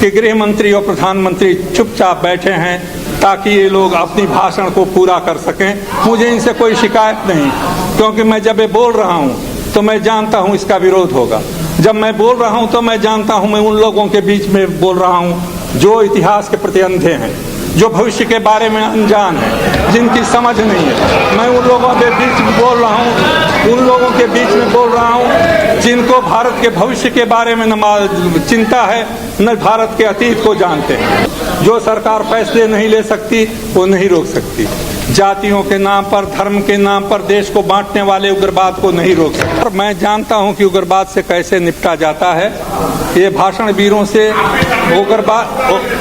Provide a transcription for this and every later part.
कि गृह मंत्री और प्रधानमंत्री चुपचाप बैठे हैं ताकि ये लोग अपनी भाषण को पूरा कर सकें। मुझे इनसे कोई शिकायत नहीं, क्योंकि मैं जब ये बोल रहा हूँ तो मैं जानता हूँ इसका विरोध होगा। जब मैं बोल रहा हूँ तो मैं जानता हूँ मैं उन लोगों के बीच में बोल रहा हूँ जो इतिहास के प्रति अंधे हैं, जो भविष्य के बारे में अनजान है, जिनकी समझ नहीं है। मैं उन लोगों के बीच में बोल रहा हूँ, उन लोगों के बीच में बोल रहा हूँ जिनको भारत के भविष्य के बारे में न चिंता है, न भारत के अतीत को जानते हैं। जो सरकार फैसले नहीं ले सकती वो नहीं रोक सकती। जातियों के नाम पर, धर्म के नाम पर देश को बांटने वाले उग्रवाद को नहीं रोक सकते। और मैं जानता हूं कि उग्रवाद से कैसे निपटा जाता है। ये भाषण वीरों से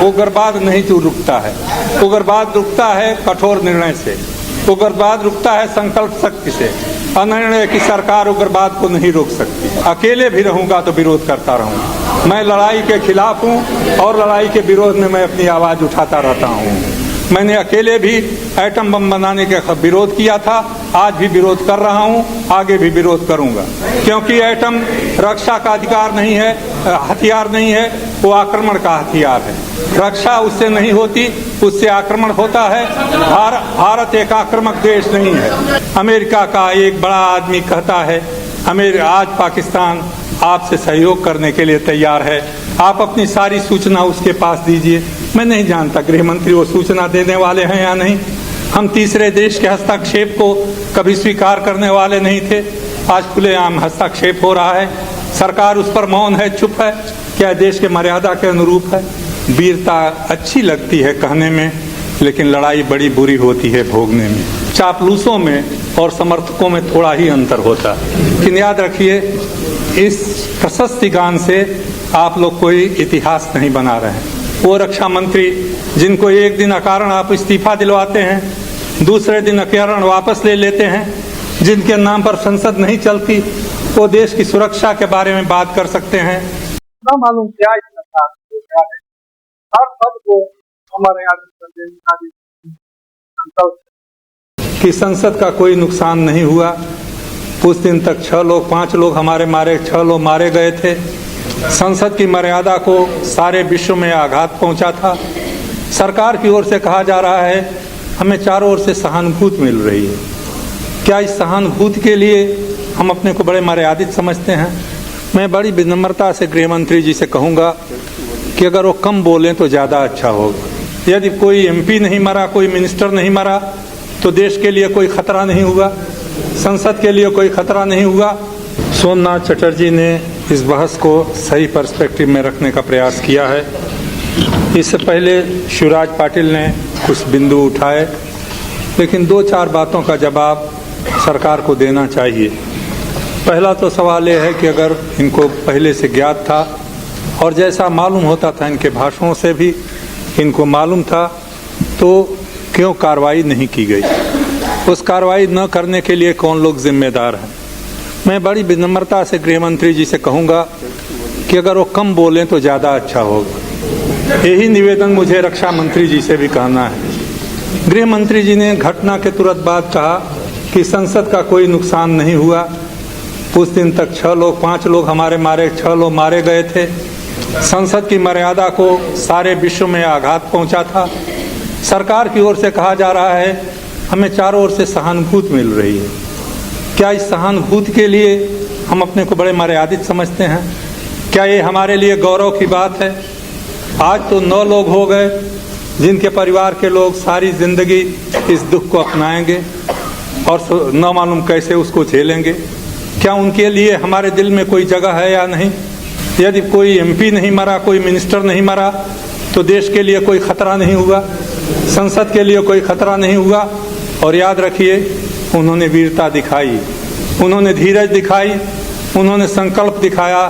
उग्रवाद नहीं रुकता है। उग्रवाद रुकता है कठोर निर्णय से, उग्रवाद रुकता है संकल्प शक्ति से। अनिर्णय की सरकार उग्रवाद को नहीं रोक सकती। अकेले भी रहूंगा तो विरोध करता रहूंगा। मैं लड़ाई के खिलाफ हूं और लड़ाई के विरोध में मैं अपनी आवाज उठाता रहता हूं। मैंने अकेले भी एटम बम बनाने का विरोध किया था, आज भी विरोध कर रहा हूं, आगे भी विरोध करूंगा, क्योंकि एटम रक्षा का अधिकार नहीं है, हथियार नहीं है, वो आक्रमण का हथियार है। रक्षा उससे नहीं होती, उससे आक्रमण होता है। भारत एक आक्रामक देश नहीं है। अमेरिका का एक बड़ा आदमी कहता है आज पाकिस्तान आपसे सहयोग करने के लिए तैयार है, आप अपनी सारी सूचना उसके पास दीजिए। मैं नहीं जानता गृह मंत्री वो सूचना देने वाले हैं या नहीं। हम तीसरे देश के हस्तक्षेप को कभी स्वीकार करने वाले नहीं थे, आज खुलेआम हस्तक्षेप हो रहा है। सरकार उस पर मौन है, चुप है। क्या देश के मर्यादा के अनुरूप है? वीरता अच्छी लगती है कहने में, लेकिन लड़ाई बड़ी बुरी होती है भोगने में। चापलूसों में और समर्थकों में थोड़ा ही अंतर होता है। लेकिन याद रखिए, इस प्रशस्ति गान से आप लोग कोई इतिहास नहीं बना रहे हैं। वो रक्षा मंत्री जिनको एक दिन अकारण आप इस्तीफा दिलवाते हैं, दूसरे दिन अकारण वापस ले लेते हैं, जिनके नाम पर संसद नहीं चलती, वो देश की सुरक्षा के बारे में बात कर सकते हैं। ना मालूम क्या है, हर पद को हमारे कि संसद का कोई नुकसान नहीं हुआ। उस दिन तक 5 लोग हमारे मारे, 6 लोग मारे गए थे। संसद की मर्यादा को सारे विश्व में आघात पहुंचा था। सरकार की ओर से कहा जा रहा है हमें चारों ओर से सहानुभूति मिल रही है। क्या इस सहानुभूति के लिए हम अपने को बड़े मर्यादित समझते हैं? मैं बड़ी विनम्रता से गृह मंत्री जी से कहूँगा कि अगर वो कम बोलें तो ज़्यादा अच्छा होगा। यदि कोई MP नहीं मरा, कोई मिनिस्टर नहीं मरा, तो देश के लिए कोई खतरा नहीं हुआ, संसद के लिए कोई खतरा नहीं हुआ। सोमनाथ चटर्जी ने इस बहस को सही पर्सपेक्टिव में रखने का प्रयास किया है। इससे पहले शिवराज पाटिल ने कुछ बिंदु उठाए, लेकिन 2-4 बातों का जवाब सरकार को देना चाहिए। पहला तो सवाल यह है कि अगर इनको पहले से ज्ञात था और जैसा मालूम होता था इनके भाषणों से भी इनको मालूम था, तो क्यों कार्रवाई नहीं की गई? उस कार्रवाई न करने के लिए कौन लोग जिम्मेदार हैं? मैं बड़ी विनम्रता से गृह मंत्री जी से कहूँगा कि अगर वो कम बोलें तो ज़्यादा अच्छा होगा। यही निवेदन मुझे रक्षा मंत्री जी से भी कहना है। गृह मंत्री जी ने घटना के तुरंत बाद कहा कि संसद का कोई नुकसान नहीं हुआ। उस दिन तक 5 लोग हमारे मारे, 6 लोग मारे गए थे। संसद की मर्यादा को सारे विश्व में आघात पहुंचा था। सरकार की ओर से कहा जा रहा है हमें चारों ओर से सहानुभूति मिल रही है। क्या इस सहानुभूति के लिए हम अपने को बड़े मर्यादित समझते हैं? क्या ये हमारे लिए गौरव की बात है? आज तो 9 लोग हो गए जिनके परिवार के लोग सारी जिंदगी इस दुख को अपनाएंगे और न मालूम कैसे उसको झेलेंगे। क्या उनके लिए हमारे दिल में कोई जगह है या नहीं? यदि कोई MP नहीं मरा, कोई मिनिस्टर नहीं मरा, तो देश के लिए कोई खतरा नहीं हुआ, संसद के लिए कोई खतरा नहीं हुआ। और याद रखिए, उन्होंने वीरता दिखाई, उन्होंने धीरज दिखाई, उन्होंने संकल्प दिखाया,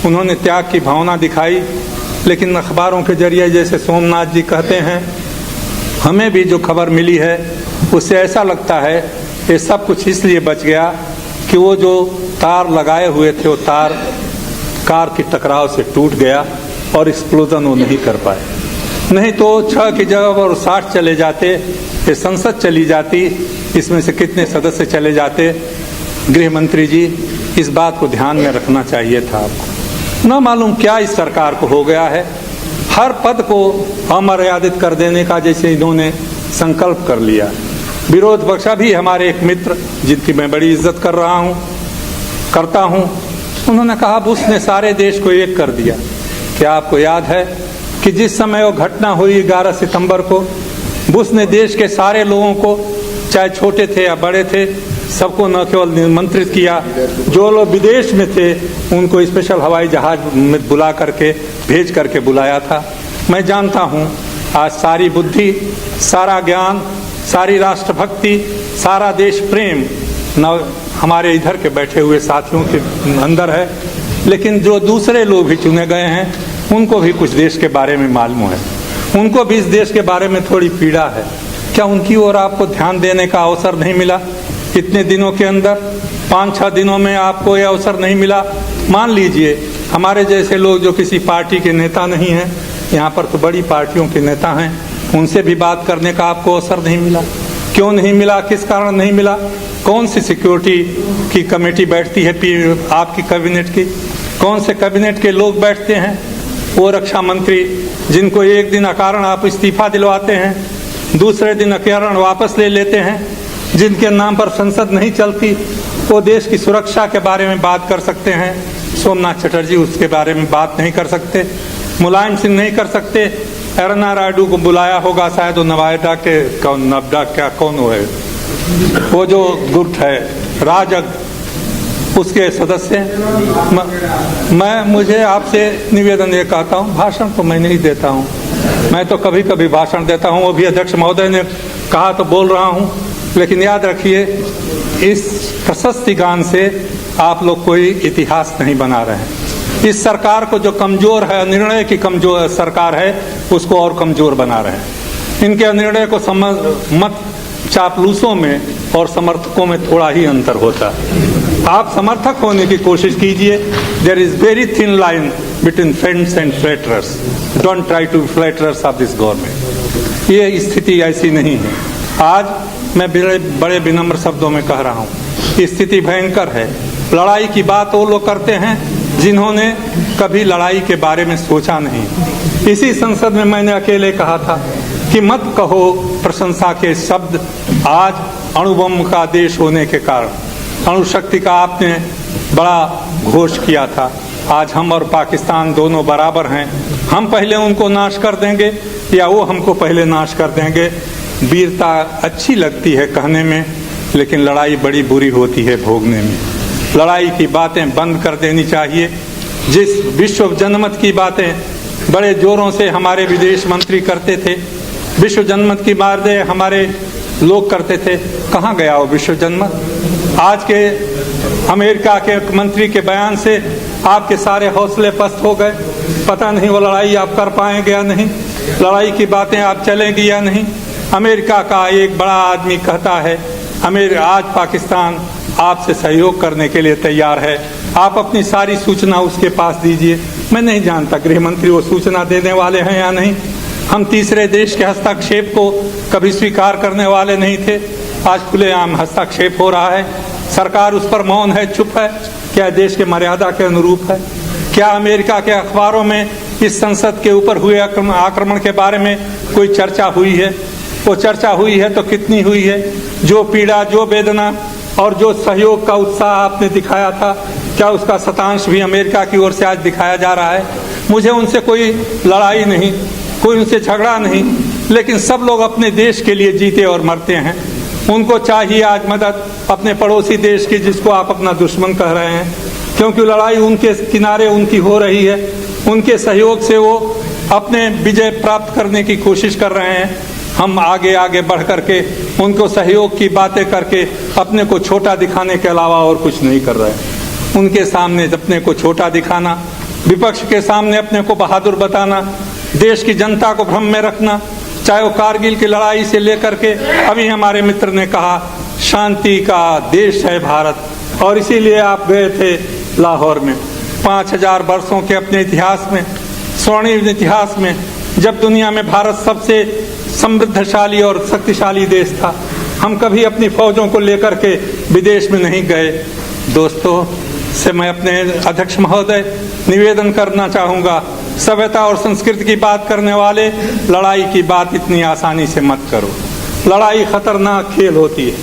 उन्होंने त्याग की भावना दिखाई। लेकिन अखबारों के जरिए जैसे सोमनाथ जी कहते हैं, हमें भी जो खबर मिली है उससे ऐसा लगता है ये सब कुछ इसलिए बच गया कि वो जो तार लगाए हुए थे वो तार कार की टकराव से टूट गया और एक्सप्लोजन वो नहीं कर पाए। नहीं तो 6 की जगह और 60 चले जाते, ये संसद चली जाती, इसमें से कितने सदस्य चले जाते। गृह मंत्री जी, इस बात को ध्यान में रखना चाहिए था आपको। न मालूम क्या इस सरकार को हो गया है, हर पद को अमर्यादित कर देने का जैसे इन्होंने संकल्प कर लिया। विरोध पक्ष भी हमारे एक मित्र जिनकी मैं बड़ी इज्जत करता हूं, उन्होंने कहा बुश ने सारे देश को एक कर दिया। क्या आपको याद है कि जिस समय वो घटना हुई 11 सितंबर को, बुश ने देश के सारे लोगों को, चाहे छोटे थे या बड़े थे, सबको न केवल निमंत्रित किया, जो लोग विदेश में थे उनको स्पेशल हवाई जहाज में भेज करके बुलाया था। मैं जानता हूं आज सारी बुद्धि, सारा ज्ञान, सारी राष्ट्रभक्ति, सारा देश प्रेम न हमारे इधर के बैठे हुए साथियों के अंदर है, लेकिन जो दूसरे लोग भी चुने गए हैं उनको भी कुछ देश के बारे में मालूम है, उनको भी इस देश के बारे में थोड़ी पीड़ा है। क्या उनकी ओर आपको ध्यान देने का अवसर नहीं मिला? इतने दिनों के अंदर 5-6 दिनों में आपको यह अवसर नहीं मिला। मान लीजिए हमारे जैसे लोग जो किसी पार्टी के नेता नहीं हैं, यहाँ पर तो बड़ी पार्टियों के नेता हैं, उनसे भी बात करने का आपको अवसर नहीं मिला। क्यों नहीं मिला? किस कारण नहीं मिला? कौन सी सिक्योरिटी की कमेटी बैठती है आपकी कैबिनेट की? कौन से कैबिनेट के लोग बैठते हैं? वो रक्षा मंत्री जिनको एक दिन अकारण आप इस्तीफा दिलवाते हैं, दूसरे दिन अकारण वापस ले लेते हैं, जिनके नाम पर संसद नहीं चलती, वो देश की सुरक्षा के बारे में बात कर सकते हैं। सोमनाथ चटर्जी उसके बारे में बात नहीं कर सकते, मुलायम सिंह नहीं कर सकते, एरना रायडू को बुलाया होगा शायद, वो नवादा के नवडा क्या कौन वो है, वो जो गुट है राजग, उसके सदस्य। मुझे आपसे निवेदन ये कहता हूँ, भाषण तो मैं नहीं देता हूँ, मैं तो कभी कभी भाषण देता हूँ, वो भी अध्यक्ष महोदय ने कहा तो बोल रहा हूँ, लेकिन याद रखिए इस प्रशस्ति गान से आप लोग कोई इतिहास नहीं बना रहे हैं। इस सरकार को जो कमजोर है, निर्णय की कमजोर सरकार है, उसको और कमजोर बना रहे हैं। इनके निर्णय को मत चापलूसों में और समर्थकों में थोड़ा ही अंतर होता है। आप समर्थक होने की कोशिश कीजिए। There is very thin line between friends and flatterers. Don't try to flatterers of this government. ये स्थिति ऐसी नहीं है। आज मैं बड़े विनम्र शब्दों में कह रहा हूँ, स्थिति भयंकर है। लड़ाई की बात वो लोग करते हैं जिन्होंने कभी लड़ाई के बारे में सोचा नहीं। इसी संसद में मैंने अकेले कहा था कि मत कहो प्रशंसा के शब्द। आज अणुबम का देश होने के कारण, अणुशक्ति का आपने बड़ा घोष किया था। आज हम और पाकिस्तान दोनों बराबर हैं। हम पहले उनको नाश कर देंगे या वो हमको पहले नाश कर देंगे। वीरता अच्छी लगती है कहने में, लेकिन लड़ाई बड़ी बुरी होती है भोगने में। लड़ाई की बातें बंद कर देनी चाहिए। जिस विश्व जनमत की बातें बड़े जोरों से हमारे विदेश मंत्री करते थे, विश्व जनमत की बातें हमारे लोग करते थे, कहाँ गया वो विश्व जनमत? आज के अमेरिका के मंत्री के बयान से आपके सारे हौसले पस्त हो गए। पता नहीं वो लड़ाई आप कर पाएंगे या नहीं, लड़ाई की बातें आप चलेंगी या नहीं। अमेरिका का एक बड़ा आदमी कहता है आज पाकिस्तान आपसे सहयोग करने के लिए तैयार है, आप अपनी सारी सूचना उसके पास दीजिए। मैं नहीं जानता गृह मंत्री वो सूचना देने वाले हैं या नहीं। हम तीसरे देश के हस्तक्षेप को कभी स्वीकार करने वाले नहीं थे। आज खुलेआम हस्तक्षेप हो रहा है। सरकार उस पर मौन है, चुप है। क्या देश के मर्यादा के अनुरूप है? क्या अमेरिका के अखबारों में इस संसद के ऊपर हुए आक्रमण के बारे में कोई चर्चा हुई है? वो चर्चा हुई है तो कितनी हुई है? जो पीड़ा, जो वेदना और जो सहयोग का उत्साह आपने दिखाया था, क्या उसका शतांश भी अमेरिका की ओर से आज दिखाया जा रहा है? मुझे उनसे कोई लड़ाई नहीं, कोई उनसे झगड़ा नहीं, लेकिन सब लोग अपने देश के लिए जीते और मरते हैं। उनको चाहिए आज मदद अपने पड़ोसी देश की, जिसको आप अपना दुश्मन कह रहे हैं, क्योंकि लड़ाई उनके किनारे उनकी हो रही है। उनके सहयोग से वो अपने विजय प्राप्त करने की कोशिश कर रहे हैं। हम आगे आगे बढ़ करके उनको सहयोग की बातें करके अपने को छोटा दिखाने के अलावा और कुछ नहीं कर रहे हैं। उनके सामने अपने को छोटा दिखाना, विपक्ष के सामने अपने को बहादुर बताना, देश की जनता को भ्रम में रखना, चाहे वो कारगिल की लड़ाई से लेकर के अभी हमारे मित्र ने कहा शांति का देश है भारत, और इसीलिए आप गए थे लाहौर में। 5000 वर्षों के अपने इतिहास में, स्वर्णिम इतिहास में, जब दुनिया में भारत सबसे समृद्धशाली और शक्तिशाली देश था, हम कभी अपनी फौजों को लेकर के विदेश में नहीं गए। दोस्तों, से मैं अपने अध्यक्ष महोदय निवेदन करना चाहूँगा, सभ्यता और संस्कृति की बात करने वाले लड़ाई की बात इतनी आसानी से मत करो। लड़ाई खतरनाक खेल होती है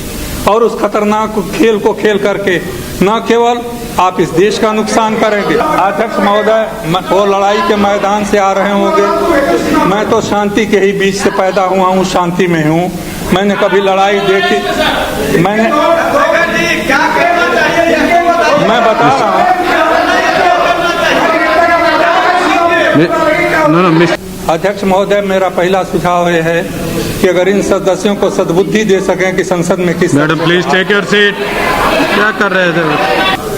और उस खतरनाक खेल को खेल करके न केवल आप इस देश का नुकसान करेंगे। अध्यक्ष महोदय, वो लड़ाई के मैदान से आ रहे होंगे, मैं तो शांति के ही बीच से पैदा हुआ हूँ, शांति में हूँ। मैंने कभी लड़ाई देखी, मैं बता रहा हूँ। अध्यक्ष महोदय, मेरा पहला सुझाव यह है कि अगर इन सदस्यों को सद्बुद्धि दे सकें कि संसद में किस, madam please take your seat. क्या कर रहे थे?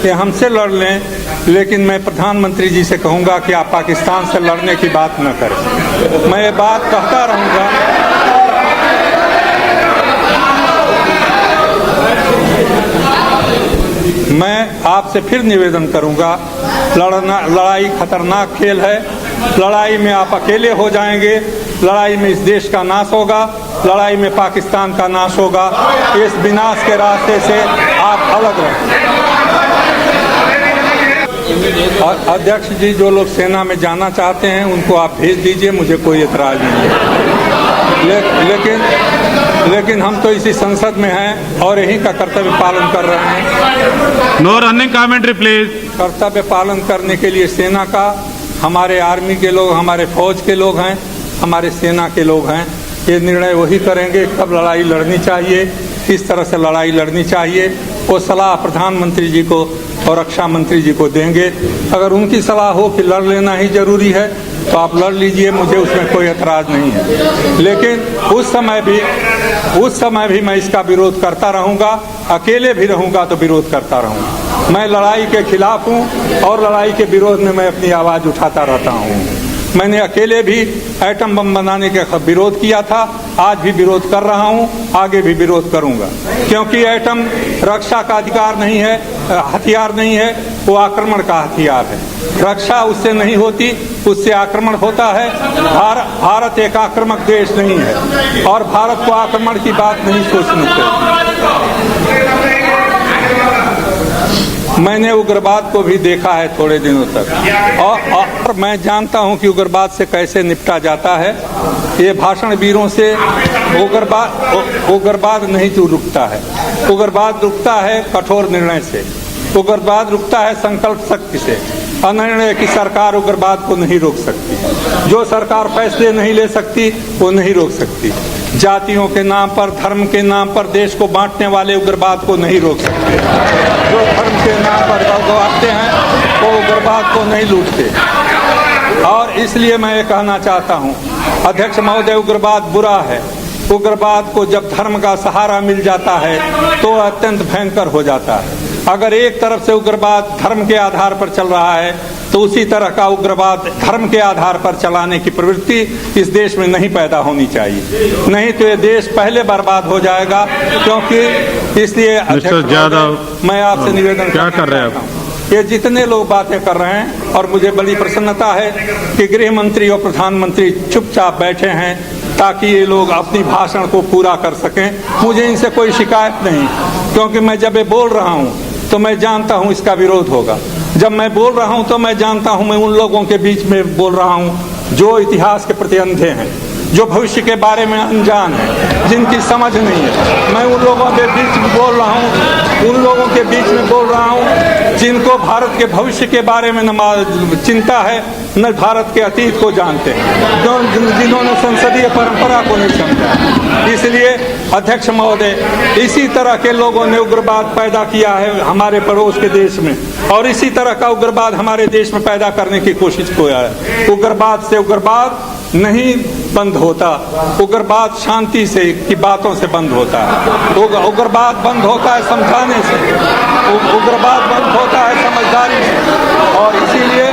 कि हमसे लड़ लें, लेकिन मैं प्रधानमंत्री जी से कहूंगा कि आप पाकिस्तान से लड़ने की बात न करें। मैं ये बात कहता रहूंगा। मैं आपसे फिर निवेदन करूंगा, लड़ाई खतरनाक खेल है। लड़ाई में आप अकेले हो जाएंगे, लड़ाई में इस देश का नाश होगा, लड़ाई में पाकिस्तान का नाश होगा। इस विनाश के रास्ते से आप अलग रहें। अध्यक्ष जी, जो लोग सेना में जाना चाहते हैं उनको आप भेज दीजिए, मुझे कोई एतराज नहीं है। लेकिन हम तो इसी संसद में हैं और यही का कर्तव्य पालन कर रहे हैं। No running commentary please. कर्तव्य पालन करने के लिए सेना का, हमारे आर्मी के लोग, हमारे फौज के लोग हैं, हमारे सेना के लोग हैं। ये निर्णय वही करेंगे कब लड़ाई लड़नी चाहिए, किस तरह से लड़ाई लड़नी चाहिए। वो सलाह प्रधानमंत्री जी को और रक्षा मंत्री जी को देंगे। अगर उनकी सलाह हो कि लड़ लेना ही जरूरी है तो आप लड़ लीजिए, मुझे उसमें कोई एतराज नहीं है। लेकिन उस समय भी मैं इसका विरोध करता रहूंगा, अकेले भी रहूंगा तो विरोध करता रहूंगा। मैं लड़ाई के खिलाफ हूं और लड़ाई के विरोध में मैं अपनी आवाज उठाता रहता हूं। मैंने अकेले भी एटम बम बनाने का विरोध किया था, आज भी विरोध कर रहा हूं, आगे भी विरोध करूंगा। क्योंकि एटम रक्षा का अधिकार नहीं है, हथियार नहीं है, वो आक्रमण का हथियार है। रक्षा उससे नहीं होती, उससे आक्रमण होता है। भारत एक आक्रामक देश नहीं है और भारत को आक्रमण की बात नहीं सोचनी चाहिए। मैंने उग्रवाद को भी देखा है थोड़े दिनों तक और मैं जानता हूं कि उग्रवाद से कैसे निपटा जाता है। ये भाषण वीरों से उग्रवाद नहीं रुकता है। उग्रवाद रुकता है कठोर निर्णय से, उग्रवाद रुकता है संकल्प शक्ति से। अनिर्णय की सरकार उग्रवाद को नहीं रोक सकती। जो सरकार फैसले नहीं ले सकती वो नहीं रोक सकती। जातियों के नाम पर, धर्म के नाम पर देश को बांटने वाले उग्रवाद को नहीं रोक सकते। जो धर्म के नाम पर गवाते हैं वो उग्रवाद को नहीं लूटते। और इसलिए मैं ये कहना चाहता हूँ अध्यक्ष महोदय, उग्रवाद बुरा है। उग्रवाद को जब धर्म का सहारा मिल जाता है तो अत्यंत भयंकर हो जाता है। अगर एक तरफ से उग्रवाद धर्म के आधार पर चल रहा है तो उसी तरह का उग्रवाद धर्म के आधार पर चलाने की प्रवृत्ति इस देश में नहीं पैदा होनी चाहिए, नहीं तो ये देश पहले बर्बाद हो जाएगा। क्योंकि इसलिए मैं आपसे निवेदन क्या कर रहे हैं ये जितने लोग बातें कर रहे हैं, और मुझे बड़ी प्रसन्नता है कि गृह मंत्री और प्रधानमंत्री चुपचाप बैठे हैं ताकि ये लोग अपनी भाषण को पूरा कर सकें। मुझे इनसे कोई शिकायत नहीं, क्योंकि मैं जब ये बोल रहा हूँ तो मैं जानता हूँ इसका विरोध होगा। जब मैं बोल रहा हूँ तो मैं जानता हूँ मैं उन लोगों के बीच में बोल रहा हूँ जो इतिहास के प्रति अंधे हैं, जो भविष्य के बारे में अनजान है, जिनकी समझ नहीं है। मैं उन लोगों के बीच में बोल रहा हूँ, उन लोगों के बीच में बोल रहा हूँ जिनको भारत के भविष्य के बारे में न चिंता है, न भारत के अतीत को जानते हैं, जिन्होंने संसदीय परंपरा को नहीं समझा। इसलिए अध्यक्ष महोदय, इसी तरह के लोगों ने उग्रवाद पैदा किया है हमारे पड़ोस के देश में, और इसी तरह का उग्रवाद हमारे देश में पैदा करने की कोशिश किया है। उग्रवाद से उग्रवाद नहीं बंद होता, उग्रवाद शांति से की बातों से बंद होता है। उग्रवाद बंद होता है समझाने से, उग्रवाद बंद होता है समझदारी से। और इसीलिए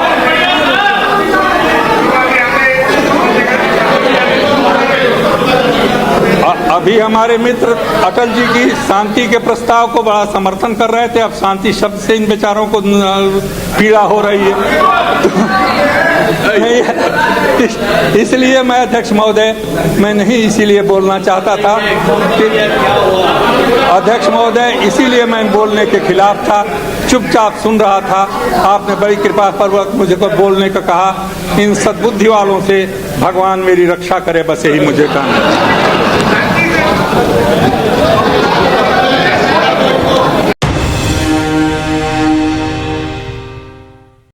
अभी हमारे मित्र अटल जी की शांति के प्रस्ताव को बड़ा समर्थन कर रहे थे। अब शांति शब्द से इन बेचारों को पीड़ा हो रही है। इसलिए मैं अध्यक्ष महोदय, मैं नहीं इसीलिए बोलना चाहता था कि अध्यक्ष महोदय, इसीलिए मैं बोलने के खिलाफ था चुपचाप सुन रहा था। आपने बड़ी कृपा पूर्वक मुझे को बोलने का कहा। इन सद्बुद्धि वालों से भगवान मेरी रक्षा करे, बस यही मुझे कहना है।